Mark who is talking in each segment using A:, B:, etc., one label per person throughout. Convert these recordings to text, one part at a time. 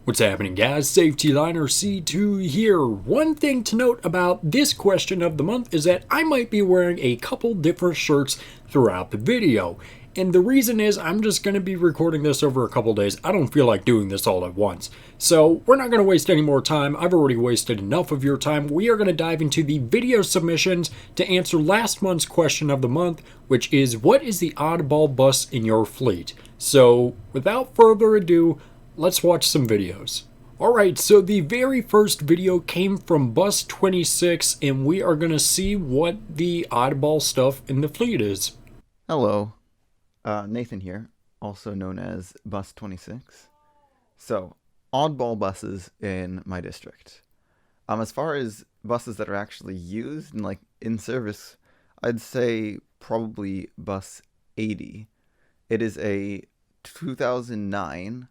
A: What's happening, guys? Safety Liner C2 here. One thing to note about this question of the month is that I might be wearing a couple different shirts throughout the video. And the reason is I'm just going to be recording this over a couple days. I don't feel like doing this all at once. So we're not going to waste any more time. I've already wasted enough of your time. We are going to dive into the video submissions to answer last month's question of the month, which is, what is the oddball bus in your fleet? So without further ado, let's watch some videos. Alright, so the very first video came from Bus 26, and we are going to see what the oddball stuff in the fleet is.
B: Hello, Nathan here, also known as Bus 26. So, oddball buses in my district. As far as buses that are actually used and like in service, I'd say probably Bus 80. It is a 2009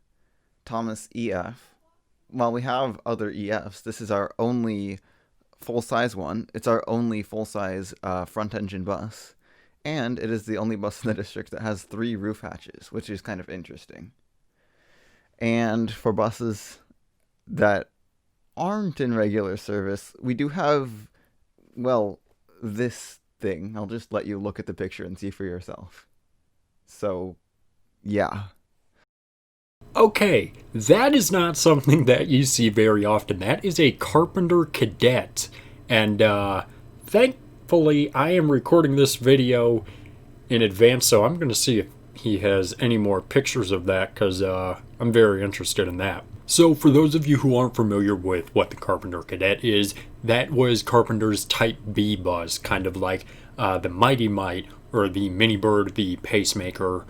B: Thomas EF. While we have other EFs, this is our only full-size one. It's our only full-size front-engine bus. And it is the only bus in the district that has 3 roof hatches, which is kind of interesting. And for buses that aren't in regular service, we do have, well, this thing. I'll just let you look at the picture and see for yourself. So, yeah.
A: Okay, that is not something that you see very often. That is a Carpenter Cadet. And thankfully, I am recording this video in advance, so I'm going to see if he has any more pictures of that, because I'm very interested in that. So for those of you who aren't familiar with what the Carpenter Cadet is, that was Carpenter's Type B bus, kind of like the Mighty Mite or the Mini Bird, the Pacemaker,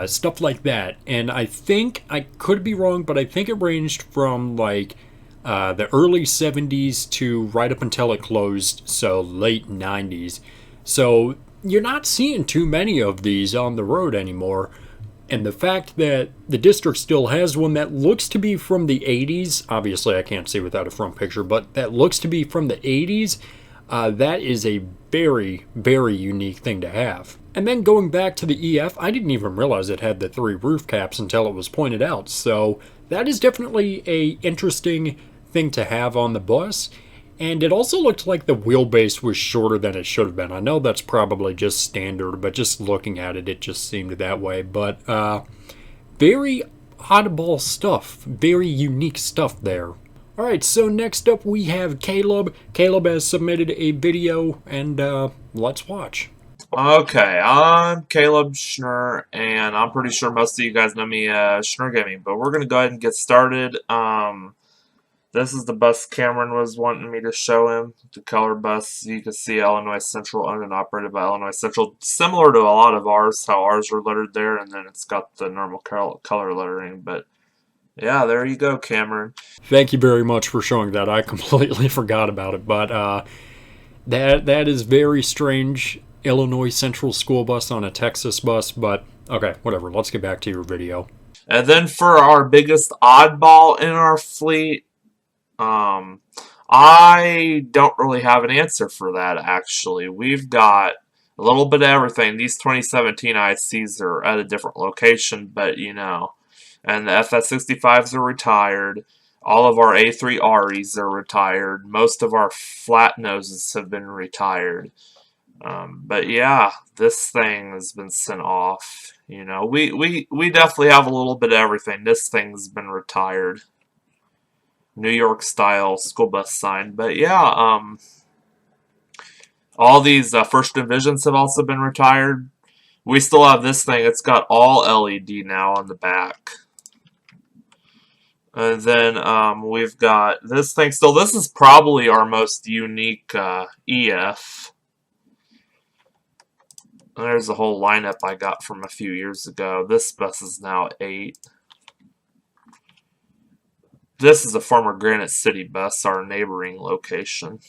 A: stuff like that. And I think, I could be wrong, but I think it ranged from like the early 70s to right up until it closed, so late 90s. So you're not seeing too many of these on the road anymore. And the fact that the district still has one that looks to be from the 80s, obviously I can't see without a front picture, but that looks to be from the 80s, that is a very, very unique thing to have. And then going back to the EF, I didn't even realize it had the 3 roof caps until it was pointed out. So that is definitely a interesting thing to have on the bus. And it also looked like the wheelbase was shorter than it should have been. I know that's probably just standard, but just looking at it, it just seemed that way. But very oddball stuff, very unique stuff there. Alright, so next up we have Caleb. Caleb has submitted a video, and let's watch.
C: Okay, I'm Caleb Schnur, and I'm pretty sure most of you guys know me as Schnur Gaming, but we're going to go ahead and get started. This is the bus Cameron was wanting me to show him, the color bus. You can see Illinois Central, owned and operated by Illinois Central, similar to a lot of ours, how ours are lettered there, and then it's got the normal color lettering, but yeah, there you go, Cameron.
A: Thank you very much for showing that. I completely forgot about it, but that is very strange. Illinois Central school bus on a Texas bus, but okay, whatever. Let's get back to your video.
C: And then for our biggest oddball in our fleet, I don't really have an answer for that, actually. We've got a little bit of everything. These 2017 ICs are at a different location, but you know. And the FS65s are retired. All of our A3REs are retired. Most of our flat noses have been retired. But yeah, this thing has been sent off. You know, we definitely have a little bit of everything. This thing's been retired. New York style school bus sign. But yeah, all these First Divisions have also been retired. We still have this thing. It's got all LED now on the back. And then we've got this thing still. This is probably our most unique EF. There's a whole lineup I got from a few years ago. This bus is now 8. This is a former Granite City bus, our neighboring location.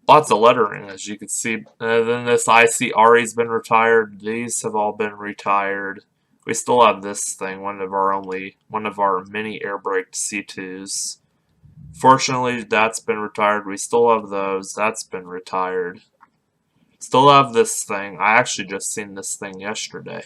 C: Lots of lettering, as you can see. And then this ICRE's been retired. These have all been retired. We still have this thing, one of our mini air braked C2s. Fortunately, that's been retired. We still have those. That's been retired. Still have this thing. I actually just seen this thing yesterday.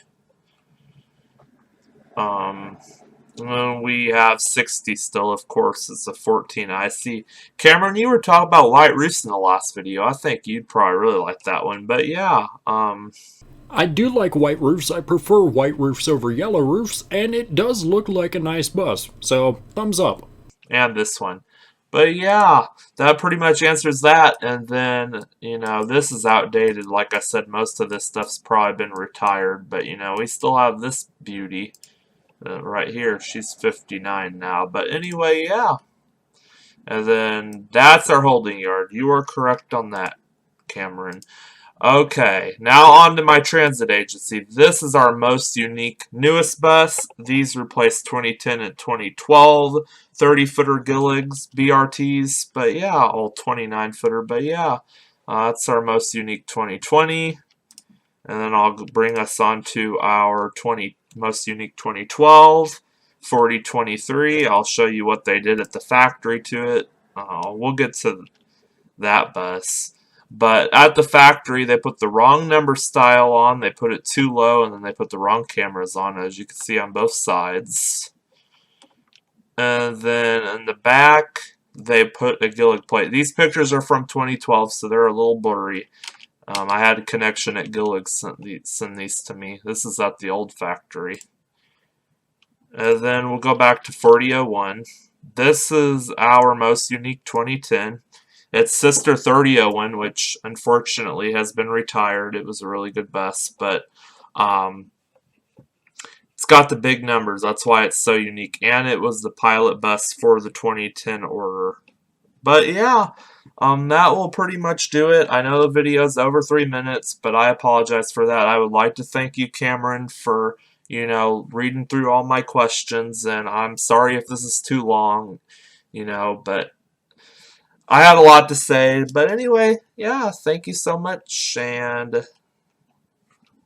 C: And we have 60 still, of course. It's a 14 IC. Cameron, you were talking about white roofs in the last video. I think you'd probably really like that one. But yeah,
A: I do like white roofs. I prefer white roofs over yellow roofs, and it does look like a nice bus. So, thumbs up.
C: and this one. But yeah, that pretty much answers that. And then, this is outdated. Like I said, most of this stuff's probably been retired. But, we still have this beauty right here. She's 59 now. But anyway, yeah. And then that's our holding yard. You are correct on that, Cameron. Okay, now on to my transit agency. This is our most unique newest bus. These replaced 2010 and 2012 30-footer Gilligs, BRTs, but yeah, all 29-footer, but yeah, that's our most unique 2020. And then I'll bring us on to our most unique 2012, 4023. I'll show you what they did at the factory to it. We'll get to that bus. But at the factory, they put the wrong number style on, they put it too low, and then they put the wrong cameras on, as you can see on both sides. And then in the back, they put a Gillig plate. These pictures are from 2012, so they're a little blurry. I had a connection at Gillig send these to me. This is at the old factory. And then we'll go back to 4001. This is our most unique 2010. Its sister 3001, which unfortunately has been retired. It was a really good bus, but it's got the big numbers. That's why it's so unique. And it was the pilot bus for the 2010 order. But yeah, that will pretty much do it. I know the video is over 3 minutes, but I apologize for that. I would like to thank you, Cameron, for reading through all my questions, and I'm sorry if this is too long, but I have a lot to say. But anyway, yeah, thank you so much, and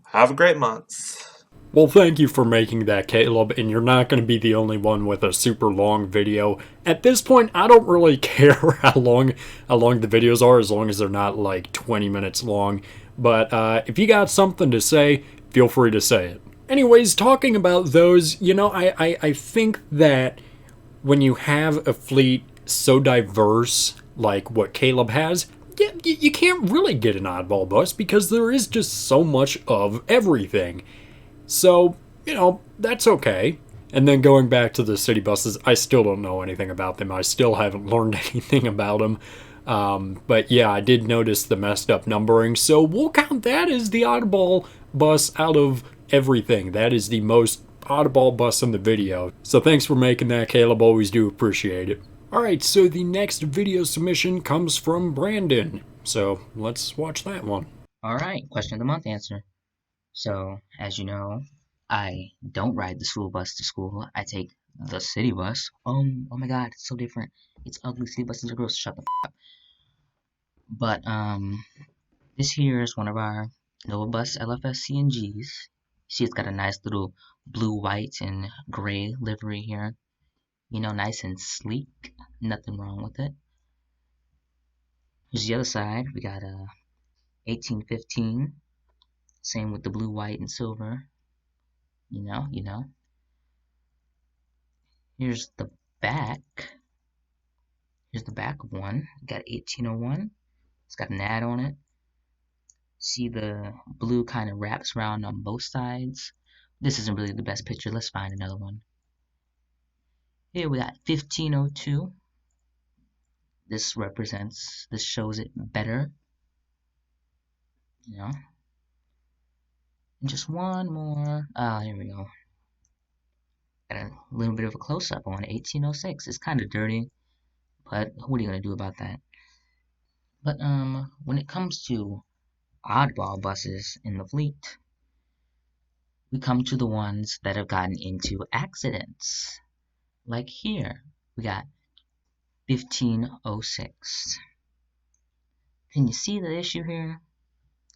C: have a great month.
A: Well, thank you for making that, Caleb, and you're not going to be the only one with a super long video. At this point, I don't really care how long the videos are, as long as they're not like 20 minutes long. But if you got something to say, feel free to say it. Anyways, talking about those, I think that when you have a fleet so diverse like what Caleb has, you can't really get an oddball bus because there is just so much of everything. So, that's okay. And then going back to the city buses, I still don't know anything about them. I still haven't learned anything about them. But yeah, I did notice the messed up numbering, so we'll count that as the oddball bus out of everything. That is the most oddball bus in the video. So thanks for making that, Caleb. Always do appreciate it. Alright, so the next video submission comes from Brandon. So let's watch that one.
D: Alright, question of the month answer. So, as you know, I don't ride the school bus to school. I take the city bus. Oh my god, it's so different. It's ugly. City buses are gross. Shut the f up. But, this here is one of our Nova Bus LFS CNGs. See, it's got a nice little blue, white, and gray livery here. Nice and sleek. Nothing wrong with it. Here's the other side. We got a 1815. Same with the blue, white, and silver. Here's the back. Here's the back of one. Got 1801. It's got an ad on it. See, the blue kind of wraps around on both sides. This isn't really the best picture. Let's find another one. Here we got 1502. This shows it better. And just one more. Here we go. Got a little bit of a close-up on 1806. It's kind of dirty, but what are you going to do about that? But when it comes to oddball buses in the fleet, we come to the ones that have gotten into accidents. Like here, we got 1506. Can you see the issue here?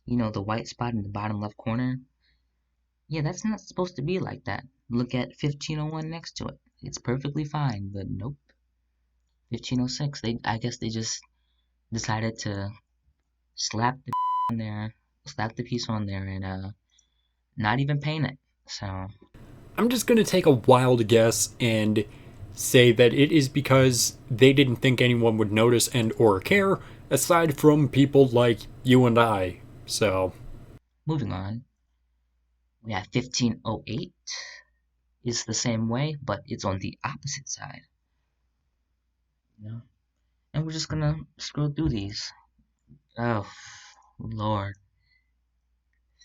D: The white spot in the bottom left corner? Yeah, that's not supposed to be like that. Look at 1501 next to it. It's perfectly fine, but nope. 1506, I guess they just decided to slap the piece on there and not even paint it. So
A: I'm just going to take a wild guess and say that it is because they didn't think anyone would notice and or care aside from people like you and I. So,
D: Moving on, we have 1508 is the same way, but it's on the opposite side. You know? And we're just gonna scroll through these. Oh, Lord.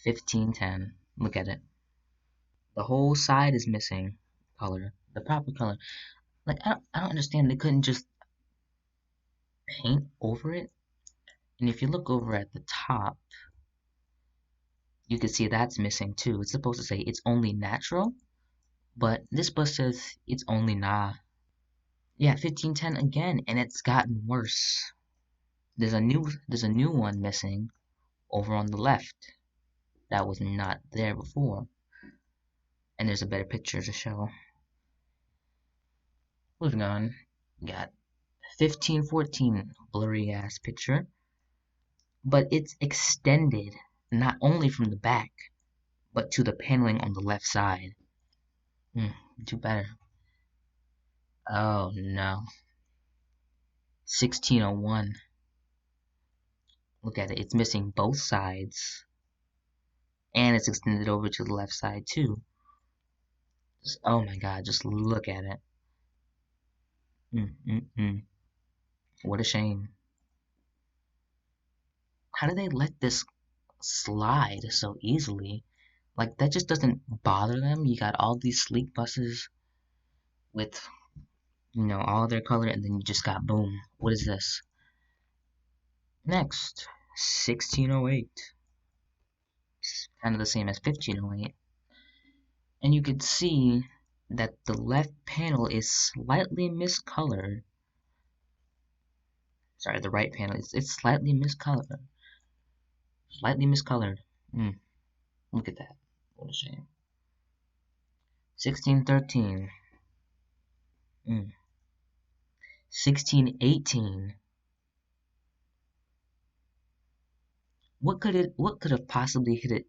D: 1510. Look at it. The whole side is missing color. The proper color. Like, I don't understand. They couldn't just paint over it. And if you look over at the top, you can see that's missing too. It's supposed to say it's only natural, but this bus says it's only nah. Yeah, 1510 again, and it's gotten worse. There's a new one missing over on the left that was not there before. And there's a better picture to show. Moving on, we got 1514, blurry ass picture, but it's extended not only from the back, but to the paneling on the left side. Do better. Oh no. 1601. Look at it, it's missing both sides. And it's extended over to the left side too. Oh my god, just look at it. What a shame. How do they let this slide so easily? Like, that just doesn't bother them. You got all these sleek buses with, all their color, and then you just got boom. What is this? Next, 1608. It's kind of the same as 1508. And you can see that the left panel is slightly miscolored. Sorry, the right panel it's slightly miscolored. Slightly miscolored. Look at that. What a shame. 1613. 1618. What could have possibly hit it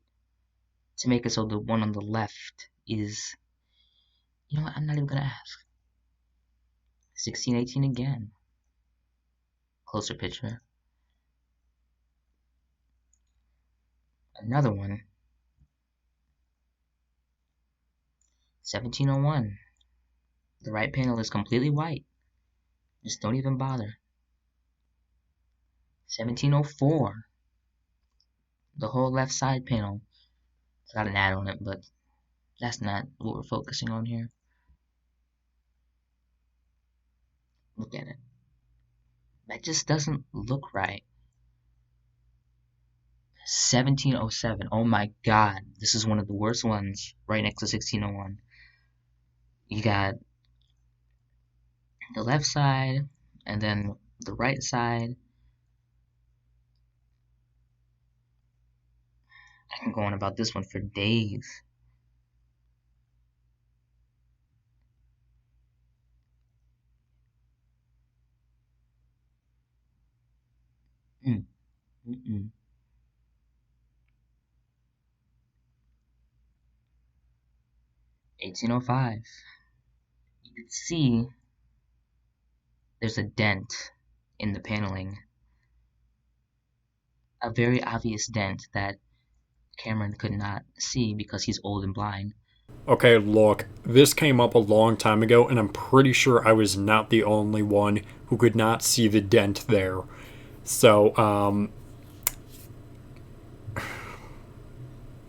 D: to make it so the one on the left is, you know what, I'm not even gonna ask. 1618 again. Closer picture. Another one. 1701. The right panel is completely white. Just don't even bother. 1704. The whole left side panel. It's got an ad on it, but that's not what we're focusing on here. Look at it. That just doesn't look right. 1707. Oh my god. This is one of the worst ones. Right next to 1601. You got the left side, and then the right side. I can go on about this one for days. Mm. 1805. You can see there's a dent in the paneling. A very obvious dent that Cameron could not see because he's old and blind.
A: okay, look, this came up a long time ago, and I'm pretty sure I was not the only one who could not see the dent there. So,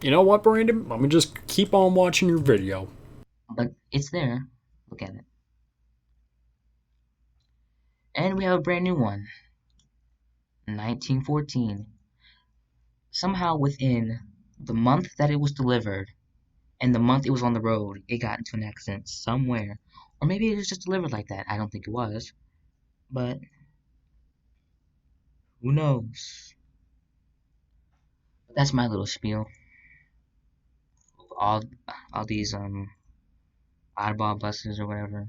A: you know what, Brandon? Let me just keep on watching your video.
D: But it's there. Look at it. And we have a brand new one. 1914. Somehow within the month that it was delivered and the month it was on the road, it got into an accident somewhere. Or maybe it was just delivered like that. I don't think it was. But who knows? But that's my little spiel. All these oddball buses or whatever.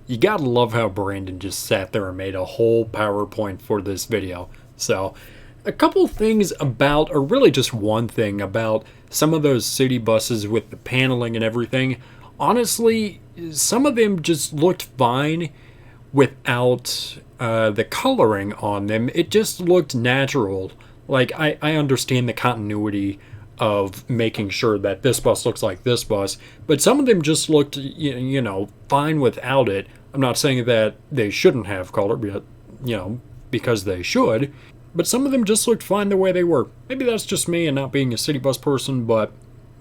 A: You gotta love how Brandon just sat there and made a whole PowerPoint for this video. So, a couple things about, or really just one thing about some of those city buses with the paneling and everything. Honestly, some of them just looked fine without the coloring on them. It just looked natural. Like, I understand the continuity of making sure that this bus looks like this bus, but some of them just looked, fine without it. I'm not saying that they shouldn't have color, but, because they should, but some of them just looked fine the way they were. Maybe that's just me and not being a city bus person, but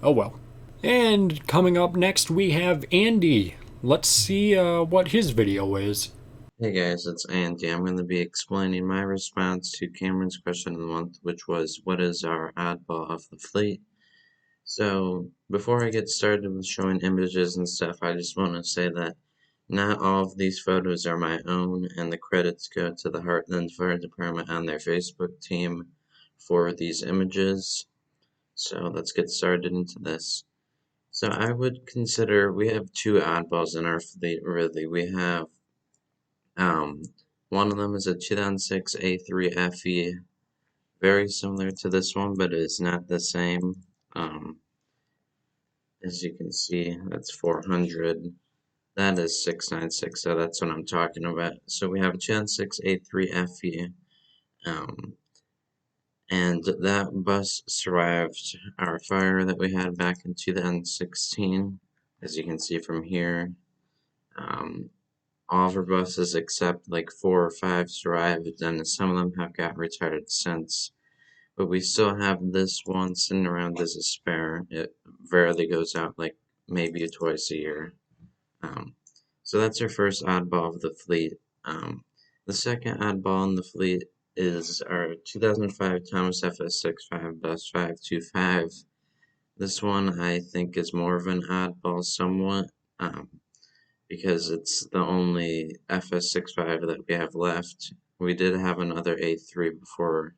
A: oh well. And coming up next, we have Andy. Let's see what his video is.
E: Hey guys, it's Andy. I'm going to be explaining my response to Cameron's question of the month, which was, what is our oddball of the fleet? So, before I get started with showing images and stuff, I just want to say that not all of these photos are my own, and the credits go to the Heartland Fire Department and their Facebook team for these images. So, let's get started into this. So, I would consider we have two oddballs in our fleet, really. We have one of them is a 2006 A3 FE, very similar to this one, but it is not the same. As you can see, that's 400. That is 696, so that's what I'm talking about. So we have a 2006 A3 FE, and that bus survived our fire that we had back in 2016, as you can see from here. All of our buses except like 4 or 5 survived, and some of them have got retired since. But we still have this one sitting around as a spare. It rarely goes out, like maybe twice a year. So that's our first oddball of the fleet. The second oddball in the fleet is our 2005 Thomas FS65 bus 525. This one I think is more of an oddball somewhat. Because it's the only FS65 that we have left. We did have another A3 before,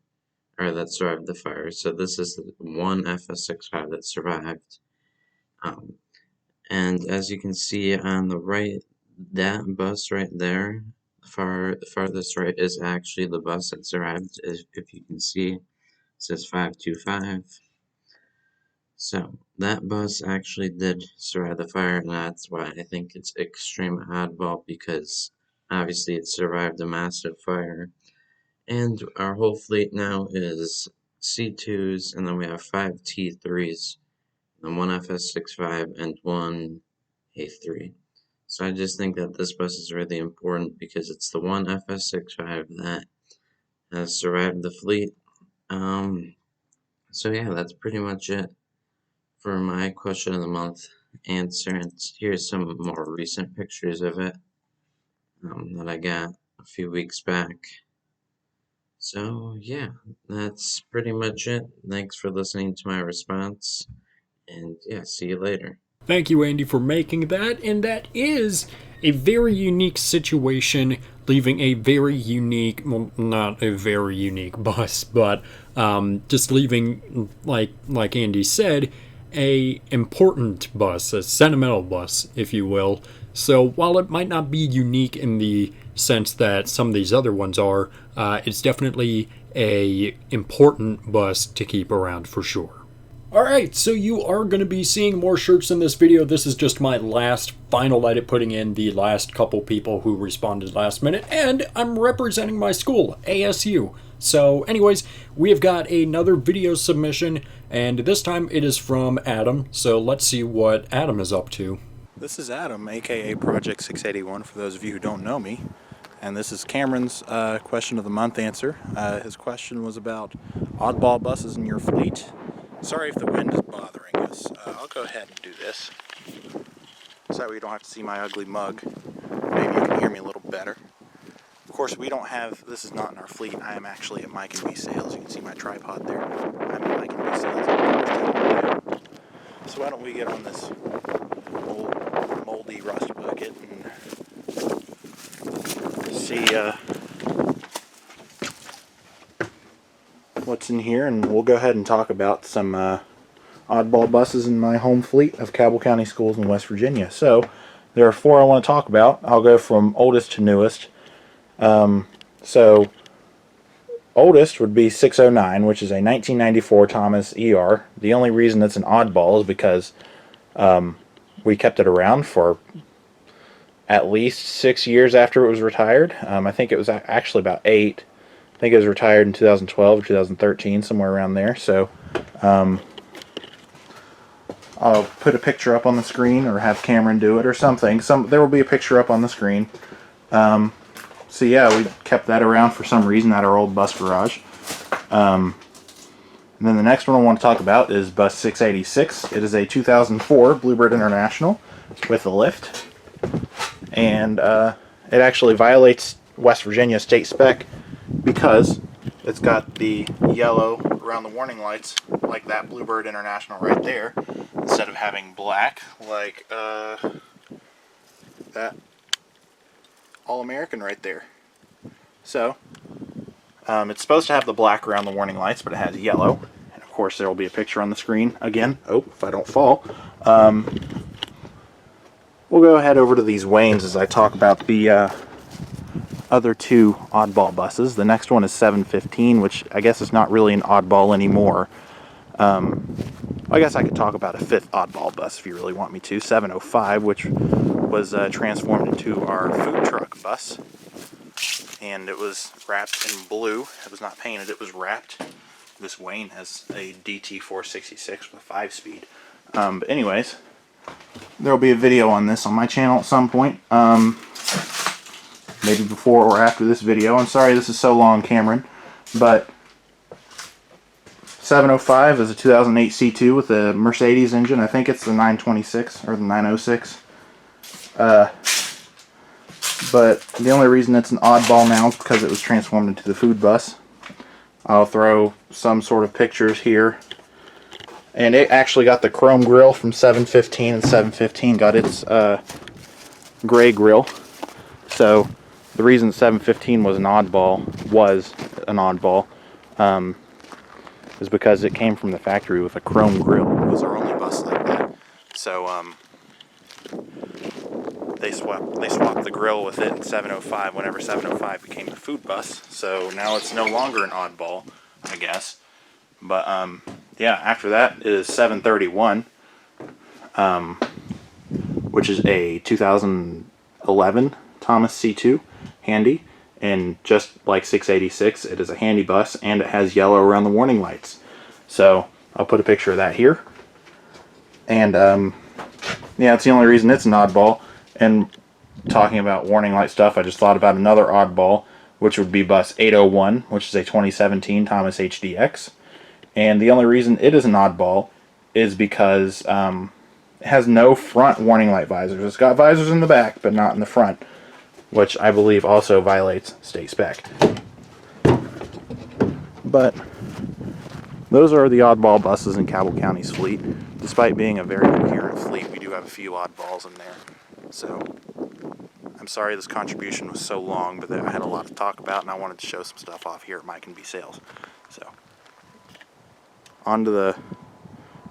E: or that survived the fire, so this is the one FS65 that survived. And as you can see on the right, that bus right there, the farthest right, is actually the bus that survived. If you can see, it says 525. So, that bus actually did survive the fire, and that's why I think it's extreme oddball, because obviously it survived a massive fire. And our whole fleet now is C2s, and then we have 5 T3s, and 1 FS65, and 1 A3. So I just think that this bus is really important, because it's the one FS65 that has survived the fleet. So yeah, that's pretty much it for my question of the month answer, and here's some more recent pictures of it that I got a few weeks back. So yeah, that's pretty much it. Thanks for listening to my response, and yeah, see you later.
A: Thank you, Andy, for making that, and that is a very unique situation, leaving a very unique, well, not a very unique bus, but just leaving, like Andy said, a important bus, a sentimental bus, if you will. So while it might not be unique in the sense that some of these other ones are, it's definitely a important bus to keep around for sure. Alright, so you are going to be seeing more shirts in this video. This is just my last final edit, putting in the last couple people who responded last minute, and I'm representing my school, ASU. So anyways, we have got another video submission, and this time it is from Adam, so let's see what Adam is up to.
F: This is Adam, aka Project 681, for those of you who don't know me. And this is Cameron's question of the month answer. His question was about oddball buses in your fleet. Sorry if the wind is bothering us. I'll go ahead and do this, so that way you don't have to see my ugly mug. Maybe you can hear me a little better. Of course, we don't have, this is not in our fleet. I am actually at Mike and B Sales. You can see my tripod there. I'm at Mike and B Sales. So why don't we get on this old moldy rust bucket and see what's in here, and we'll go ahead and talk about some oddball buses in my home fleet of Cabell County schools in West Virginia. So there are 4 I want to talk about. I'll go from oldest to newest. So oldest would be 609, which is a 1994 Thomas ER. The only reason it's an oddball is because we kept it around for at least 6 years after it was retired. I think it was actually about 8. I think it was retired in 2012 or 2013, somewhere around there. So I'll put a picture up on the screen, or have Cameron do it, or something. There will be a picture up on the screen. So yeah, we kept that around for some reason at our old bus garage. And then the next one I want to talk about is bus 686. It is a 2004 Bluebird International with a lift. And it actually violates West Virginia state spec because it's got the yellow around the warning lights, like that Bluebird International right there, instead of having black like that All-American right there. So it's supposed to have the black around the warning lights, but it has yellow. And of course there will be a picture on the screen again. Oh, if I don't fall. We'll go ahead over to these Waynes as I talk about the other two oddball buses. The next one is 715, which I guess is not really an oddball anymore. I guess I could talk about a fifth oddball bus if you really want me to. 705, which was transformed into our food truck bus. And it was wrapped in blue. It was not painted, it was wrapped. This Wayne has a DT466 with a 5-speed. But anyways, there will be a video on this on my channel at some point. Maybe before or after this video. I'm sorry this is so long, Cameron. But 705 is a 2008 C2 with a Mercedes engine. I think it's the 926 or the 906. But the only reason it's an oddball now is because it was transformed into the food bus. I'll throw some sort of pictures here. And it actually got the chrome grille from 715, and 715 got its gray grille. So the reason 715 was an oddball, is because it came from the factory with a chrome grille. It was our only bus like that. So they swapped the grill with it in 705 whenever 705 became the food bus. So now it's no longer an oddball, I guess. But yeah, after that is 731, which is a 2011 Thomas C2 handy, and just like 686, it is a handy bus and it has yellow around the warning lights. So I'll put a picture of that here. And yeah, it's the only reason it's an oddball. And talking about warning light stuff, I just thought about another oddball, which would be bus 801, which is a 2017 Thomas HDX. And the only reason it is an oddball is because it has no front warning light visors. It's got visors in the back, but not in the front, which I believe also violates state spec. But those are the oddball buses in Cabell County's fleet. Despite being a very coherent fleet, we do have a few oddballs in there. So I'm sorry this contribution was so long, but I had a lot to talk about, and I wanted to show some stuff off here at Mike and B Sales. So on to the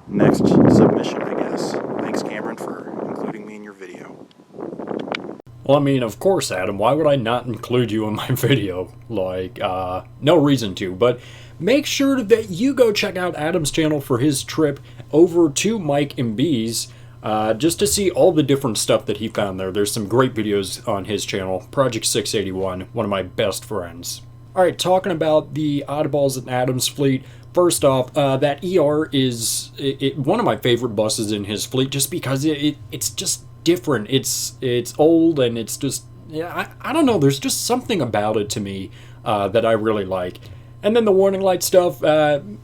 F: next submission, I guess. Thanks, Cameron, for including me in your video.
A: Well, I mean, of course, Adam, why would I not include you in my video? Like, no reason to, but make sure that you go check out Adam's channel for his trip over to Mike and B's, just to see all the different stuff that he found there. There's some great videos on his channel, Project 681, one of my best friends. Alright, talking about the oddballs in Adam's fleet, first off, that ER is one of my favorite buses in his fleet, just because it's just different. It's old, and it's just, yeah, I don't know, there's just something about it to me that I really like. And then the warning light stuff,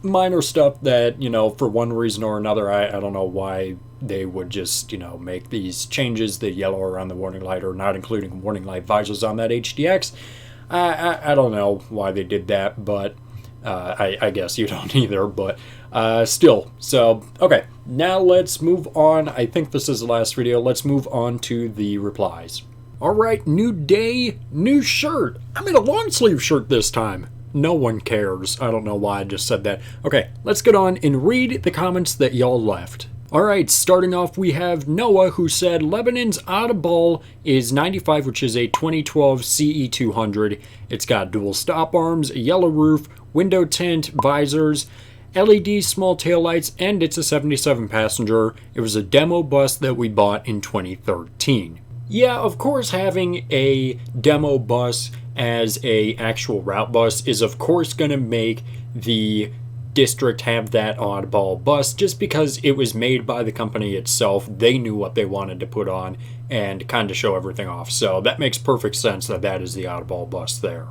A: minor stuff that, you know, for one reason or another, I don't know why they would just, you know, make these changes, the yellow around the warning light, or not including warning light visors on that HDX. I don't know why they did that, but I guess you don't either, but still. So, okay, now let's move on. I think this is the last video. Let's move on to the replies. Alright, new day, new shirt. I'm in a long sleeve shirt this time. No one cares. I don't know why I just said that. Okay, let's get on and read the comments that y'all left. Alright, starting off we have Noah, who said Lebanon's Oddball is 95, which is a 2012 CE200. It's got dual stop arms, a yellow roof, window tint, visors, LED small taillights, and it's a 77 passenger. It was a demo bus that we bought in 2013. Yeah, of course having a demo bus as a actual route bus is of course going to make the district have that oddball bus just because it was made by the company itself. They knew what they wanted to put on and kind of show everything off. So that makes perfect sense that that is the oddball bus there.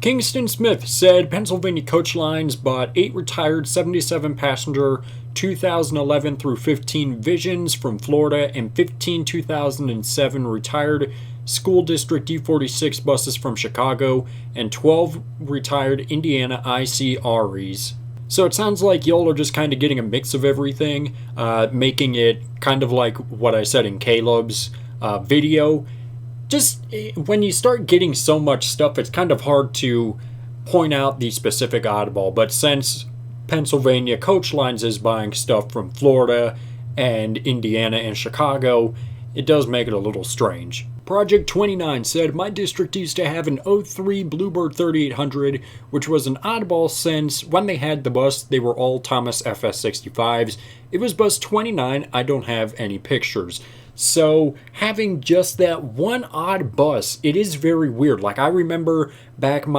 A: Kingston Smith said Pennsylvania Coach Lines bought 8 retired 77 passenger 2011 through 15 Visions from Florida and 15 2007 retired school district D46 buses from Chicago and 12 retired Indiana ICREs. So it sounds like y'all are just kind of getting a mix of everything, making it kind of like what I said in Caleb's video. Just when you start getting so much stuff, it's kind of hard to point out the specific oddball. But since Pennsylvania Coach Lines is buying stuff from Florida and Indiana and Chicago, it does make it a little strange. Project 29 said, my district used to have an 03 Bluebird 3800, which was an oddball since when they had the bus, they were all Thomas FS65s. It was bus 29, I don't have any pictures. So having just that one odd bus, it is very weird. Like I remember back in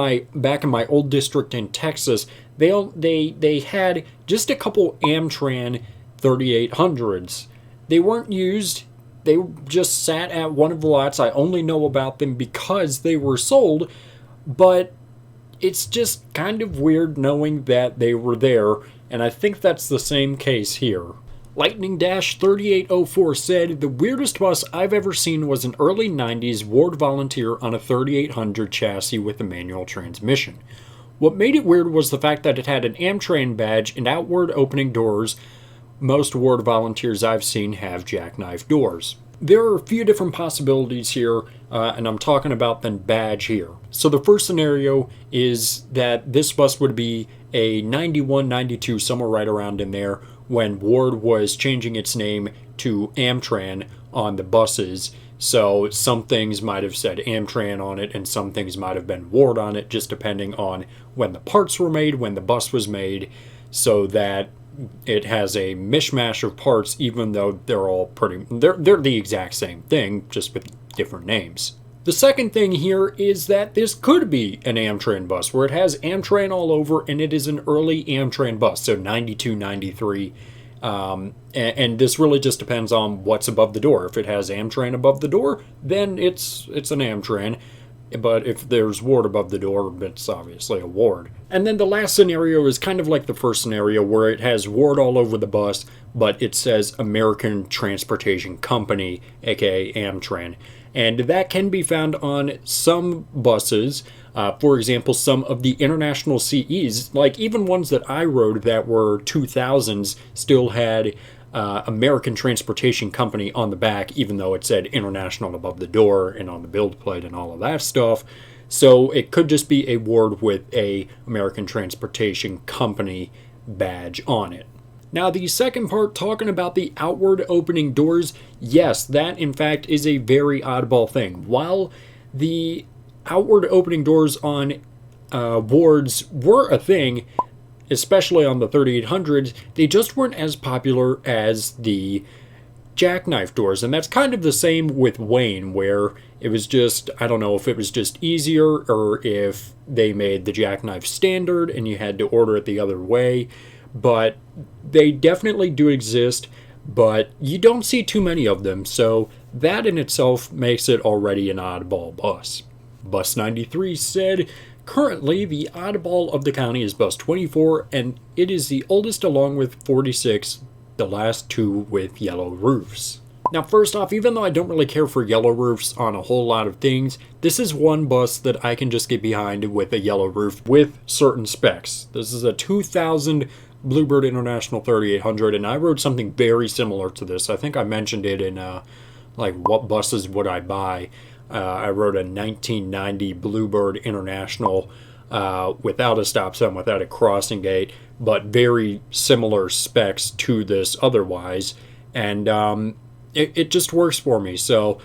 A: my old district in Texas, they had just a couple Amtran 3800s. They weren't used. They just sat at one of the lots. I only know about them because they were sold, but it's just kind of weird knowing that they were there, and I think that's the same case here. Lightning Dash 3804 said, the weirdest bus I've ever seen was an early 90s Ward Volunteer on a 3800 chassis with a manual transmission. What made it weird was the fact that it had an Amtran badge and outward opening doors. Most Ward Volunteers I've seen have jackknife doors. There are a few different possibilities here, and I'm talking about the badge here. So the first scenario is that this bus would be a 91, 92, somewhere right around in there, when Ward was changing its name to Amtran on the buses. So some things might have said Amtran on it, and some things might have been Ward on it, just depending on when the parts were made, when the bus was made, so that it has a mishmash of parts, even though they're the exact same thing, just with different names. The second thing here is that this could be an Amtran bus, where it has Amtran all over, and it is an early Amtran bus, so 92, 93. And this really just depends on what's above the door. If it has Amtran above the door, then it's an Amtran. But if there's Ward above the door, it's obviously a Ward. And then the last scenario is kind of like the first scenario, where it has Ward all over the bus, but it says American Transportation Company, aka Amtran. And that can be found on some buses. For example, some of the international CEs, like even ones that I rode that were 2000s, still had American Transportation Company on the back, even though it said International above the door and on the build plate and all of that stuff. So it could just be a Ward with a American Transportation Company badge on it. Now, the second part, talking about the outward opening doors, yes, that in fact is a very oddball thing. While the outward opening doors on Wards were a thing, especially on the 3800s, they just weren't as popular as the jackknife doors. And that's kind of the same with Wayne, where it was just, I don't know if it was just easier or if they made the jackknife standard and you had to order it the other way. But they definitely do exist, but you don't see too many of them, so that in itself makes it already an oddball bus. Bus 93 said, currently the oddball of the county is bus 24, and it is the oldest along with 46, the last two with yellow roofs. Now, first off, even though I don't really care for yellow roofs on a whole lot of things, this is one bus that I can just get behind with a yellow roof with certain specs. This is a 2000 Bluebird International 3800, and I rode something very similar to this. I think I mentioned it in, like, what buses would I buy? I rode a 1990 Bluebird International without a stop sign, without a crossing gate, but very similar specs to this otherwise. And it just works for me. So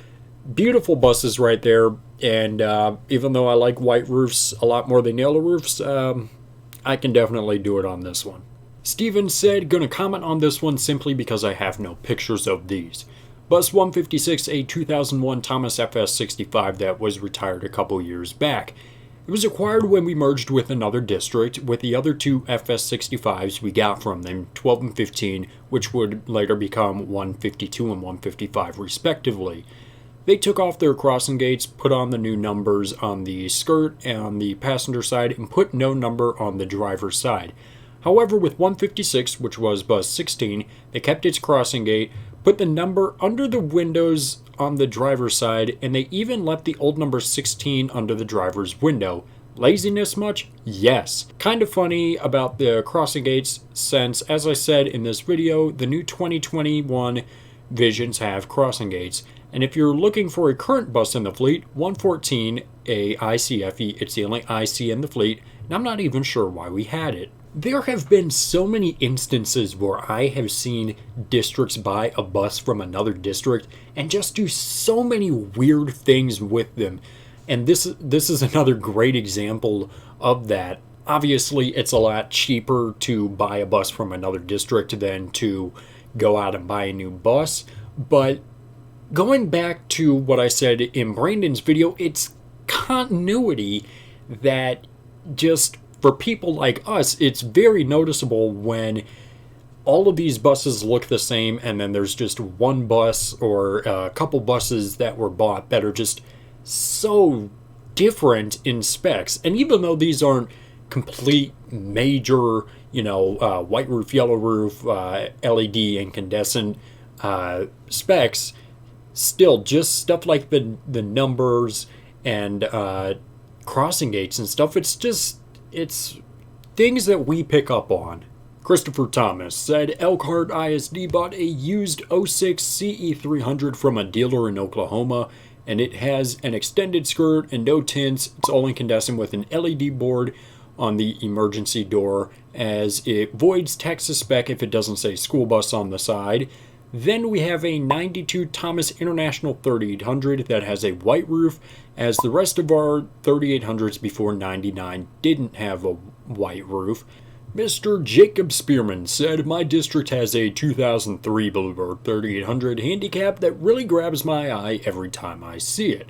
A: beautiful buses right there. And even though I like white roofs a lot more than yellow roofs, I can definitely do it on this one. Steven said, gonna comment on this one simply because I have no pictures of these. Bus 156, a 2001 Thomas FS65 that was retired a couple years back. It was acquired when we merged with another district with the other two FS65s we got from them, 12 and 15, which would later become 152 and 155 respectively. They took off their crossing gates, put on the new numbers on the skirt and on the passenger side, and put no number on the driver's side. However, with 156, which was bus 16, they kept its crossing gate, put the number under the windows on the driver's side, and they even left the old number 16 under the driver's window. Laziness much? Yes. Kind of funny about the crossing gates since, as I said in this video, the new 2021 Visions have crossing gates. And if you're looking for a current bus in the fleet, 114, a ICFE, it's the only IC in the fleet, and I'm not even sure why we had it. There have been so many instances where I have seen districts buy a bus from another district and just do so many weird things with them. And this is another great example of that. Obviously, it's a lot cheaper to buy a bus from another district than to go out and buy a new bus. But going back to what I said in Brandon's video, it's continuity that just, for people like us, it's very noticeable when all of these buses look the same and then there's just one bus or a couple buses that were bought that are just so different in specs. And even though these aren't complete major, white roof, yellow roof, LED incandescent specs, still just stuff like the numbers and crossing gates and stuff, it's things that we pick up on. Christopher Thomas said Elkhart ISD bought a used 06 CE300 from a dealer in Oklahoma, and it has an extended skirt and no tints. It's all incandescent with an LED board on the emergency door, as it voids Texas spec if it doesn't say school bus on the side. Then we have a 92 Thomas International 3800 that has a white roof, as the rest of our 3800s before 99 didn't have a white roof. Mr. Jacob Spearman said, my district has a 2003 Bluebird 3800 handicap that really grabs my eye every time I see it.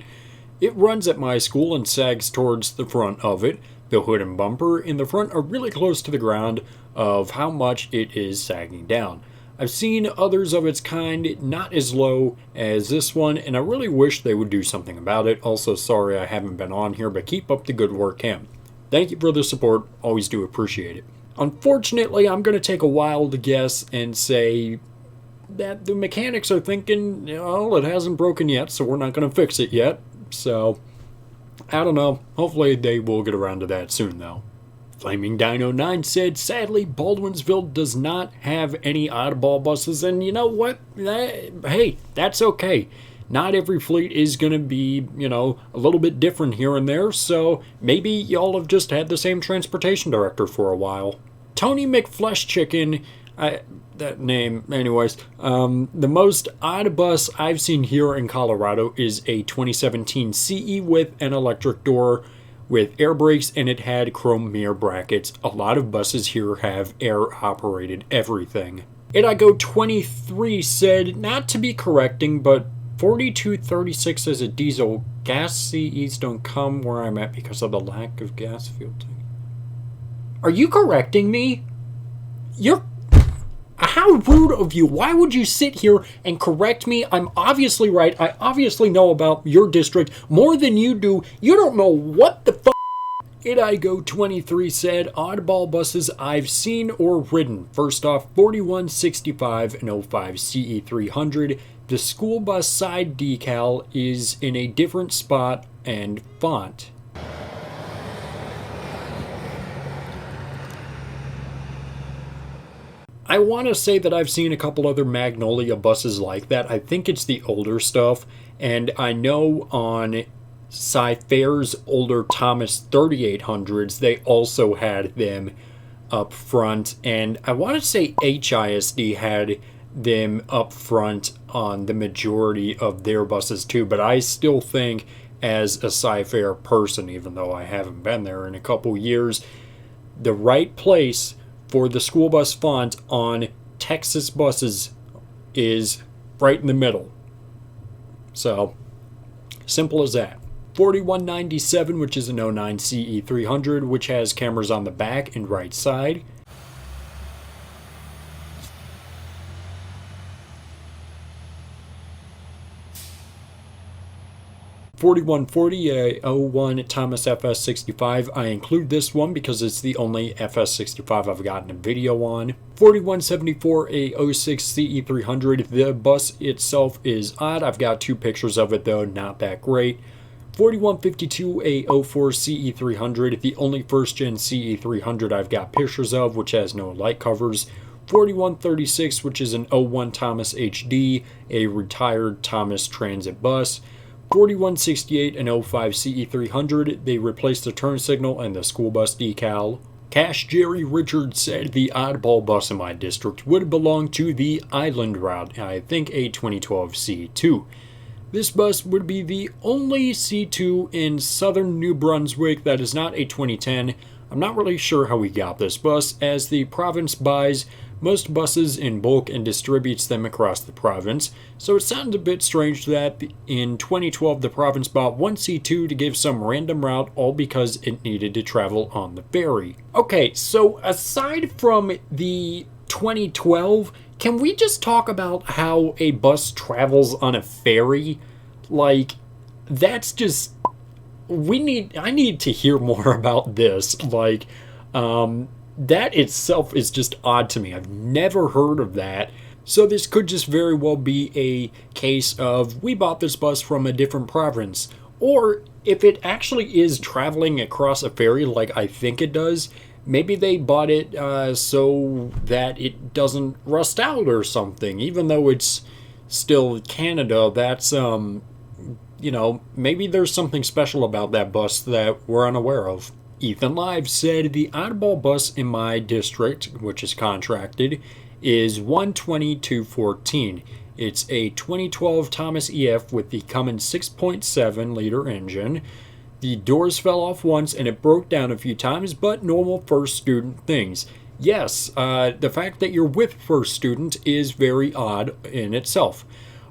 A: It runs at my school and sags towards the front of it. The hood and bumper in the front are really close to the ground of how much it is sagging down. I've seen others of its kind not as low as this one, and I really wish they would do something about it. Also, sorry I haven't been on here, but keep up the good work, Cam. Thank you for the support. Always do appreciate it. Unfortunately, I'm going to take a wild guess and say that the mechanics are thinking, well, it hasn't broken yet, so we're not going to fix it yet. So, I don't know. Hopefully they will get around to that soon, though. Flaming Dino 9 said, sadly, Baldwinsville does not have any oddball buses, and you know what? Hey, that's okay. Not every fleet is going to be, a little bit different here and there, so maybe y'all have just had the same transportation director for a while. Tony McFlesh Chicken, that name, anyways. The most odd bus I've seen here in Colorado is a 2017 CE with an electric door with air brakes, and it had chrome mirror brackets. A lot of buses here have air-operated everything. IDIGO23 said, not to be correcting, but 4236 is a diesel. Gas CEs don't come where I'm at because of the lack of gas fuel tank. Are you correcting me? How rude of you. Why would you sit here and correct me? I'm obviously right. I obviously know about your district more than you do. You don't know what the fuck. IDIGO23 said, oddball buses I've seen or ridden. First off, 4165 and 05 CE300. The school bus side decal is in a different spot and font. I want to say that I've seen a couple other Magnolia buses like that. I think it's the older stuff. And I know on Sci-Fair's older Thomas 3800s, they also had them up front. And I want to say HISD had them up front on the majority of their buses too, but I still think as a Cy-Fair person, even though I haven't been there in a couple years, the right place for the school bus font on Texas buses is right in the middle. So, simple as that. 4197, which is an 09 CE300, which has cameras on the back and right side. 4140, 01 Thomas FS65. I include this one because it's the only FS65 I've gotten a video on. 4174, a 06 CE300. The bus itself is odd. I've got 2 pictures of it though, not that great. 4152, a 04 CE300. The only first gen CE300 I've got pictures of, which has no light covers. 4136, which is an 01 Thomas HD, a retired Thomas Transit bus. 4168, an 05 CE300, they replaced the turn signal and the school bus decal. Cash Jerry Richards said the oddball bus in my district would belong to the Island Route, I think a 2012 C2. This bus would be the only C2 in southern New Brunswick that is not a 2010. I'm not really sure how we got this bus, as the province buys most buses in bulk and distributes them across the province, so it sounds a bit strange that in 2012 the province bought one C2 to give some random route, all because it needed to travel on the ferry. Okay, so aside from the 2012, can we just talk about how a bus travels on a ferry? Like, that's just... I need to hear more about this. Like, that itself is just odd to me. I've never heard of that. So this could just very well be a case of we bought this bus from a different province. Or if it actually is traveling across a ferry like I think it does, maybe they bought it so that it doesn't rust out or something. Even though it's still Canada, that's, maybe there's something special about that bus that we're unaware of. Ethan Live said the oddball bus in my district, which is contracted, is 12214. It's a 2012 Thomas EF with the Cummins 6.7 liter engine. The doors fell off once and it broke down a few times, but normal first student things. Yes, the fact that you're with first student is very odd in itself.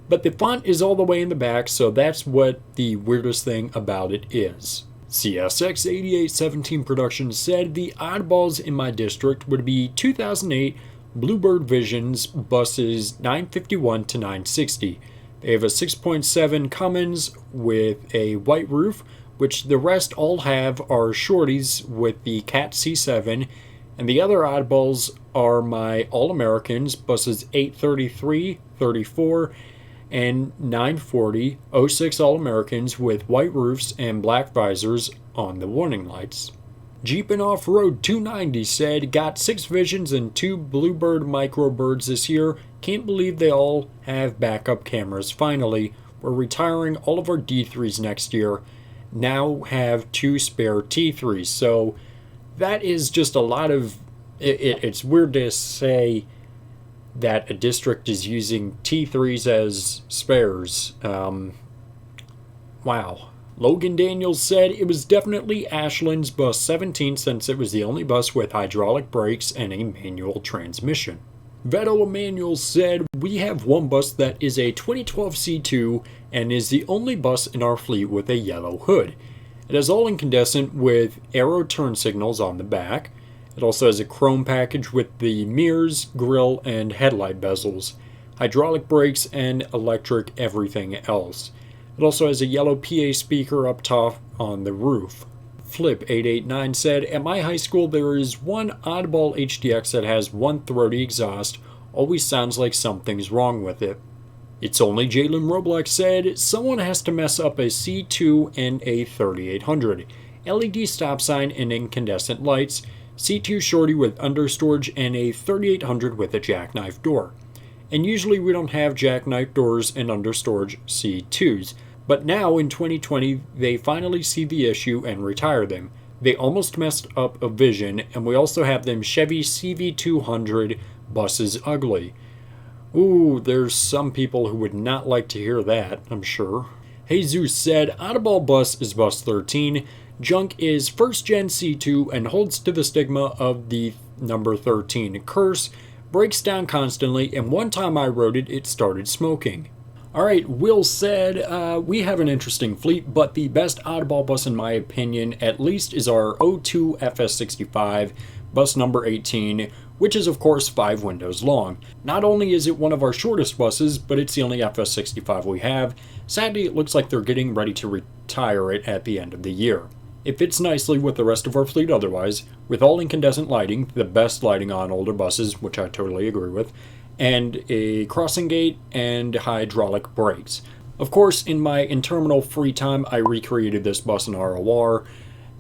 A: But the font is all the way in the back, so that's what the weirdest thing about it is. CSX 8817 Productions said the oddballs in my district would be 2008 Bluebird Visions buses 951 to 960. They have a 6.7 Cummins with a white roof, which the rest all have are shorties with the Cat C7, and the other oddballs are my All-Americans buses 833, 34, and 940 06 All-Americans with white roofs and black visors on the warning lights. Jeep and Off-Road 290 said, got 6 Visions and 2 Bluebird Microbirds this year. Can't believe they all have backup cameras. Finally, we're retiring all of our D3s next year. Now have 2 spare T3s. So that is just a lot of... It's weird to say that a district is using T3s as spares. Wow. Logan Daniels said it was definitely Ashland's bus 17 since it was the only bus with hydraulic brakes and a manual transmission. Vettel Emanuel said, we have one bus that is a 2012 C2 and is the only bus in our fleet with a yellow hood. It has all incandescent with arrow turn signals on the back. It also has a chrome package with the mirrors, grille, and headlight bezels, hydraulic brakes, and electric everything else. It also has a yellow PA speaker up top on the roof. Flip889 said, at my high school there is one oddball HDX that has one throaty exhaust, always sounds like something's wrong with it. It's Only Jalen Roblox said, someone has to mess up a C2 and a 3800. LED stop sign and incandescent lights, C2 shorty with understorage, and a 3800 with a jackknife door. And usually we don't have jackknife doors and understorage C2s, but now in 2020 they finally see the issue and retire them. They almost messed up a Vision, and we also have them Chevy CV200 buses ugly. Ooh, there's some people who would not like to hear that, I'm sure. Jesus said, Oddball Bus is Bus 13. Junk is first gen C2 and holds to the stigma of the number 13 curse, breaks down constantly, and one time I rode it, it started smoking. Alright, Will said, we have an interesting fleet, but the best oddball bus in my opinion at least is our O2 FS65, bus number 18, which is of course 5 windows long. Not only is it one of our shortest buses, but it's the only FS65 we have. Sadly, it looks like they're getting ready to retire it at the end of the year. It fits nicely with the rest of our fleet otherwise, with all incandescent lighting, the best lighting on older buses, which I totally agree with, and a crossing gate and hydraulic brakes. Of course, in my interminable free time, I recreated this bus in ROR.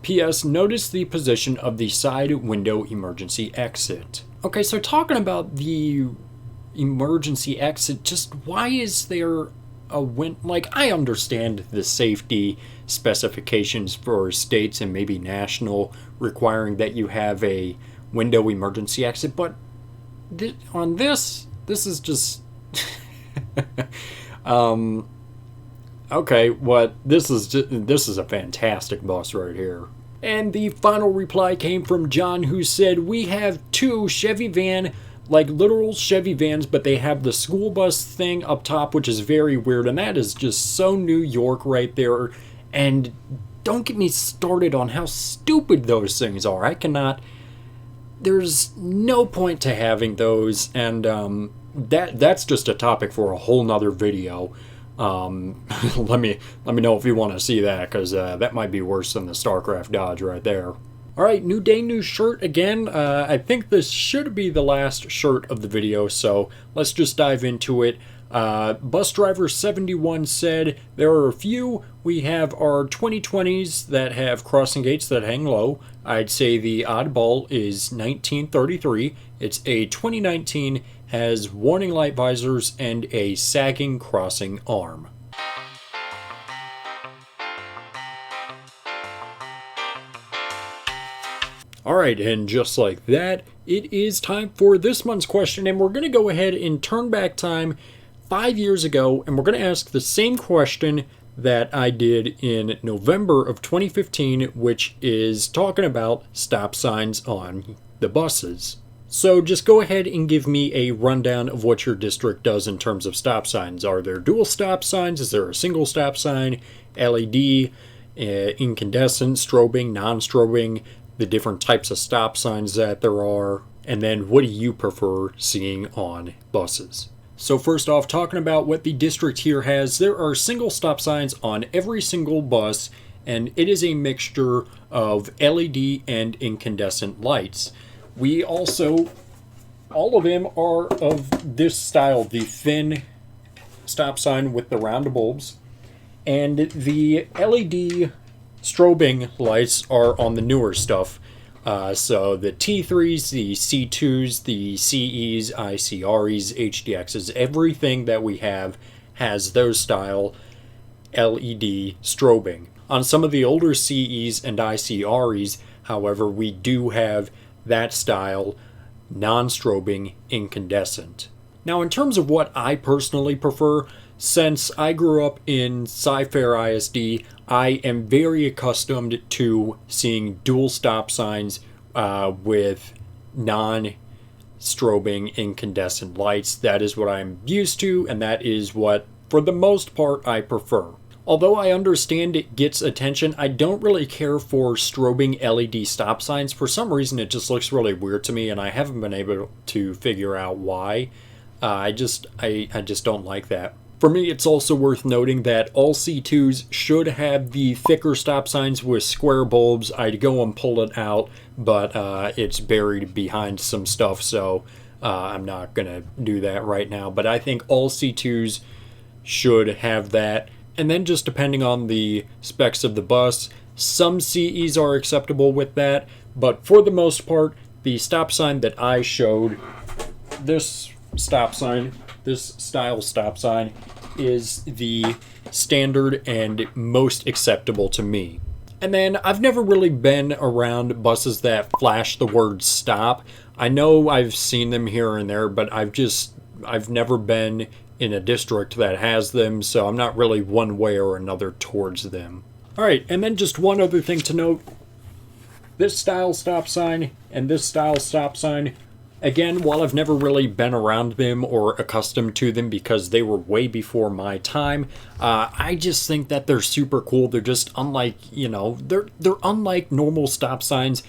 A: P.S. Notice the position of the side window emergency exit. Okay, so talking about the emergency exit, just why is there a like, I understand the safety specifications for states and maybe national requiring that you have a window emergency exit, but on this is just okay, what this is a fantastic bus right here. And the final reply came from John, who said, we have 2 Chevy van, like literal Chevy vans, but they have the school bus thing up top, which is very weird, and that is just so New York right there. And don't get me started on how stupid those things are. I cannot, there's no point to having those, and that's just a topic for a whole nother video. Let me know if you want to see that, because that might be worse than the StarCraft Dodge right there. Alright, new day, new shirt again. I think this should be the last shirt of the video, so let's just dive into it. Bus driver 71 said, there are a few. We have our 2020s that have crossing gates that hang low. I'd say the oddball is 1933. It's a 2019, has warning light visors and a sagging crossing arm. Alright, and just like that, it is time for this month's question, and we're going to go ahead and turn back time 5 years ago, and we're going to ask the same question that I did in November of 2015, which is talking about stop signs on the buses. So just go ahead and give me a rundown of what your district does in terms of stop signs. Are there dual stop signs? Is there a single stop sign? LED, incandescent, strobing, non-strobing, the different types of stop signs that there are, and then what do you prefer seeing on buses? So first off, talking about what the district here has, there are single stop signs on every single bus, and it is a mixture of LED and incandescent lights. We also, all of them are of this style, the thin stop sign with the round bulbs, and the LED strobing lights are on the newer stuff. So the T3s, the C2s, the CEs, ICREs, HDXs, everything that we have has those style LED strobing. On some of the older CEs and ICREs, however, we do have that style non-strobing incandescent. Now, in terms of what I personally prefer, since I grew up in Cy-Fair ISD, I am very accustomed to seeing dual stop signs with non-strobing incandescent lights. That is what I'm used to, and that is what, for the most part, I prefer. Although I understand it gets attention, I don't really care for strobing LED stop signs. For some reason, it just looks really weird to me, and I haven't been able to figure out why. I just don't like that. For me, it's also worth noting that all C2s should have the thicker stop signs with square bulbs. I'd go and pull it out, but it's buried behind some stuff, so I'm not going to do that right now. But I think all C2s should have that. And then just depending on the specs of the bus, some CEs are acceptable with that. But for the most part, the stop sign that I showed, this stop sign, this style stop sign, is the standard and most acceptable to me. And then I've never really been around buses that flash the word stop. I know I've seen them here and there, but I've just I've never been in a district that has them, so I'm not really one way or another towards them. Alright, and then just one other thing to note. This style stop sign and this style stop sign, again, while I've never really been around them or accustomed to them because they were way before my time, I just think that they're super cool. They're just unlike, you know, they're unlike normal stop signs,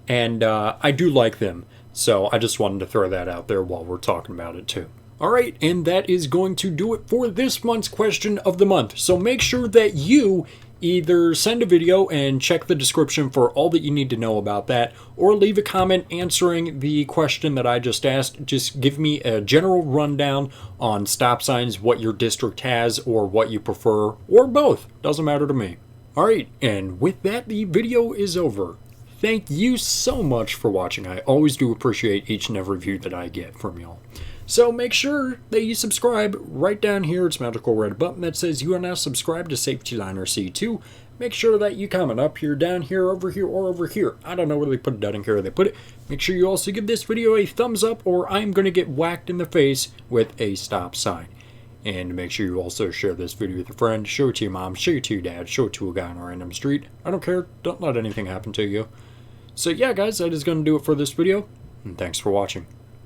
A: and I do like them. So I just wanted to throw that out there while we're talking about it too. Alright, and that is going to do it for this month's question of the month. So make sure that you either send a video and check the description for all that you need to know about that, or leave a comment answering the question that I just asked. Just give me a general rundown on stop signs, what your district has, or what you prefer, or both. Doesn't matter to me. Alright, and with that, the video is over. Thank you so much for watching. I always do appreciate each and every view that I get from y'all. So make sure that you subscribe right down here. It's a magical red button that says you are now subscribed to Safety Liner C2. Make sure that you comment up here, down here, over here, or over here. I don't know where they put it, down here they put it. Make sure you also give this video a thumbs up, or I'm going to get whacked in the face with a stop sign. And make sure you also share this video with a friend. Show it to your mom, show it to your dad, show it to a guy on a random street. I don't care. Don't let anything happen to you. So yeah, guys, that is going to do it for this video. And thanks for watching.